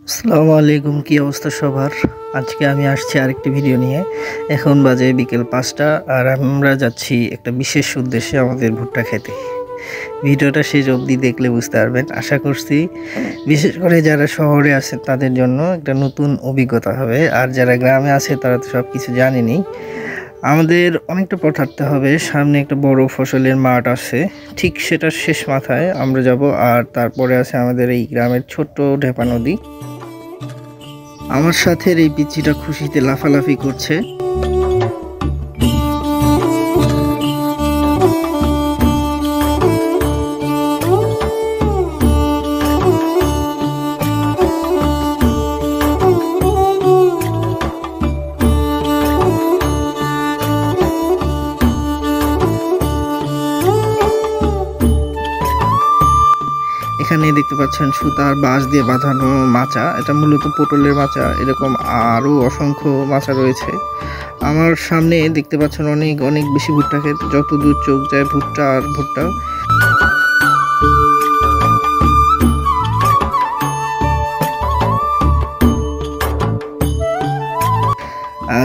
আসসালামু আলাইকুম, কি অবস্থা সবার? আজকে আমি আসছি আরেকটি ভিডিও নিয়ে। এখন বাজে বিকেল 5টা আর আমরা যাচ্ছি একটা বিশেষ উদ্দেশ্যে আমাদের ভুট্টা খেতে। ভিডিওটা শেষ অবধি দেখলে বুঝতে পারবেন। আশা করছি বিশেষ করে যারা শহরে আছে তাদের জন্য একটা নতুন অভিজ্ঞতা হবে, আর যারা গ্রামে আছে তারা তো সব কিছু জানেনি। আমাদের অনেকটা পথ হাঁটতে হবে, সামনে একটা বড় ফসলের মাঠ আছে, ঠিক সেটার শেষ মাথায় আমরা যাব। আর তারপরে আছে আমাদের এই গ্রামের ছোট্ট ঢেপা নদী। আমার সাথে এই পিচ্চিটা খুশিতে লাফালাফি করছে। এখানে দেখতে পাচ্ছেন সুতার বাঁশ দিয়ে বাঁধানো মাচা, এটা মূলত পটলের মাচা। এরকম আরও অসংখ্য মাচা রয়েছে। আমার সামনে দেখতে পাচ্ছেন অনেক অনেক বেশি ভুট্টা ক্ষেত, যত দূর চোখ যায় ভুট্টা আর ভুট্টা।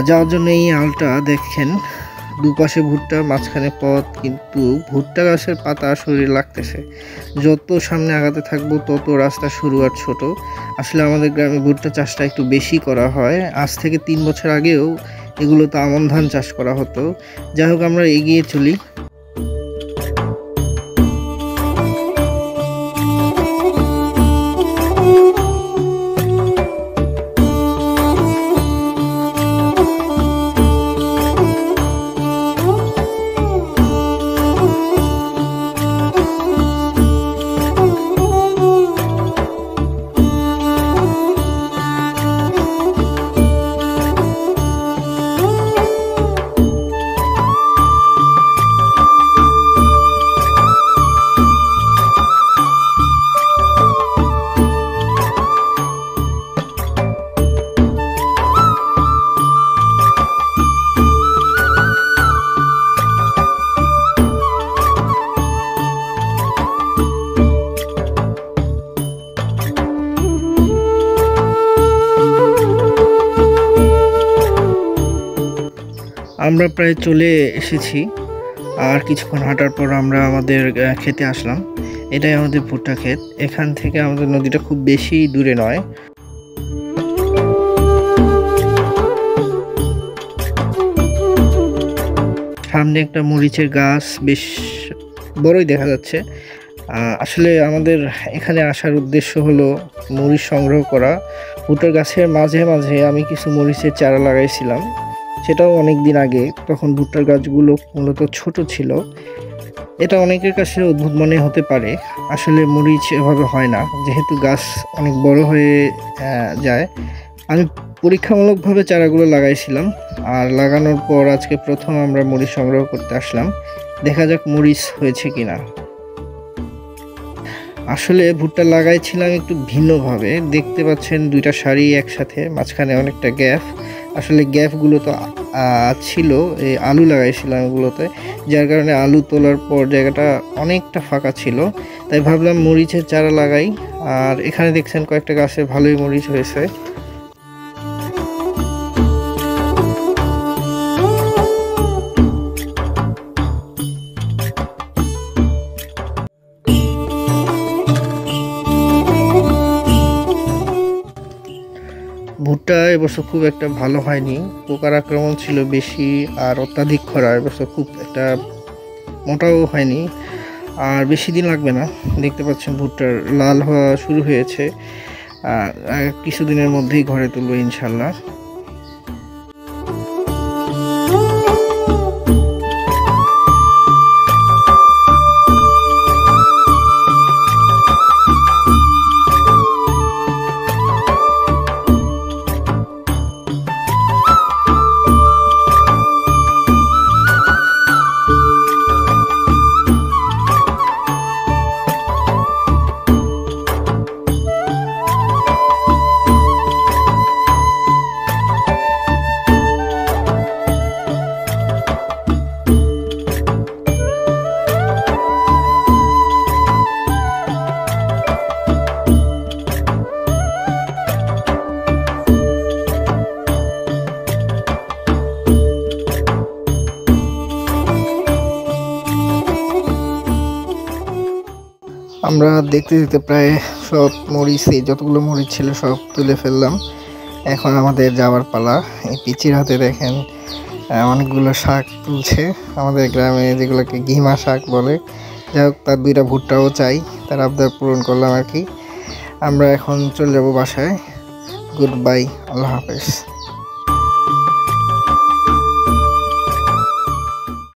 যাওয়ার জন্য এই আলটা দেখেন, দুপাশে ভুট্টা, মাঝখানে পথ, কিন্তু ভুট্টা গাছের পাতা শরীরে লাগতেছে। যত সামনে আগাতে থাকবো তত রাস্তা শুরু আর ছোট। আসলে আমাদের গ্রামে ভুট্টা চাষটা একটু বেশি করা হয়। আজ থেকে 3 বছর আগেও এগুলোতে আমন ধান চাষ করা হতো। যাই হোক, আমরা এগিয়ে চলি। আমরা প্রায় চলে এসেছি, আর কিছুক্ষণ হাঁটার পর আমরা আমাদের খেতে আসলাম। এটাই আমাদের ভুট্টা ক্ষেত। এখান থেকে আমাদের নদীটা খুব বেশি দূরে নয়। সামনে একটা মরিচের গাছ, বেশ বড়ই দেখা যাচ্ছে। আসলে আমাদের এখানে আসার উদ্দেশ্য হলো মরিচ সংগ্রহ করা। ভুট্টার গাছের মাঝে মাঝে আমি কিছু মরিচের চারা লাগাইছিলাম, সেটাও অনেক দিন আগে। তখন ভুট্টার গাছগুলো মূলত ছোট ছিল। এটা অনেকের কাছে অদ্ভুত মনে হতে পারে, আসলে মরিচ এভাবে হয় না, যেহেতু গাছ অনেক বড় হয়ে যায়। আমি পরীক্ষামূলকভাবে চারাগুলো লাগাইছিলাম, আর লাগানোর পর আজকে প্রথম আমরা মরিচ সংগ্রহ করতে আসলাম। দেখা যাক মরিচ হয়েছে কিনা। আসলে ভুট্টা লাগাইছিলাম একটু ভিন্নভাবে। দেখতে পাচ্ছেন দুইটা সারি একসাথে, মাঝখানে অনেকটা গ্যাপ। আসলে গ্যাপগুলো তো ছিল, এই আলু লাগাইছিলাম এগুলোতে, যার কারণে আলু তোলার পর জায়গাটা অনেকটা ফাঁকা ছিল। তাই ভাবলাম মরিচের চারা লাগাই। আর এখানে দেখছেন কয়েকটা গাছে ভালোই মরিচ হয়েছে। ভুট্টা এবছর খুব একটা ভালো হয়নি, পোকার আক্রমণ ছিল বেশি, আর অত্যাধিক খরা। এবছর খুব একটা মোটাও হয়নি, আর বেশি দিন লাগবে না। দেখতে পাচ্ছেন ভুট্টার লাল হওয়া শুরু হয়েছে। কিছুদিনের মধ্যেই ঘরে তুলবো ইনশাল্লাহ। আমরা দেখতে দেখতে প্রায় সব মরিচই, যতগুলো মরিচ ছিল সব তুলে ফেললাম। এখন আমাদের যাওয়ার পালা। এই পিচির হাতে দেখেন অনেকগুলো শাক তুলছে, আমাদের গ্রামে যেগুলোকে ঘিমা শাক বলে। যাই হোক, তার 2টা ভুট্টাও চাই, তার আবদার পূরণ করলাম আর কি। আমরা এখন চলে যাব বাসায়। গুড বাই, আল্লাহ হাফেজ।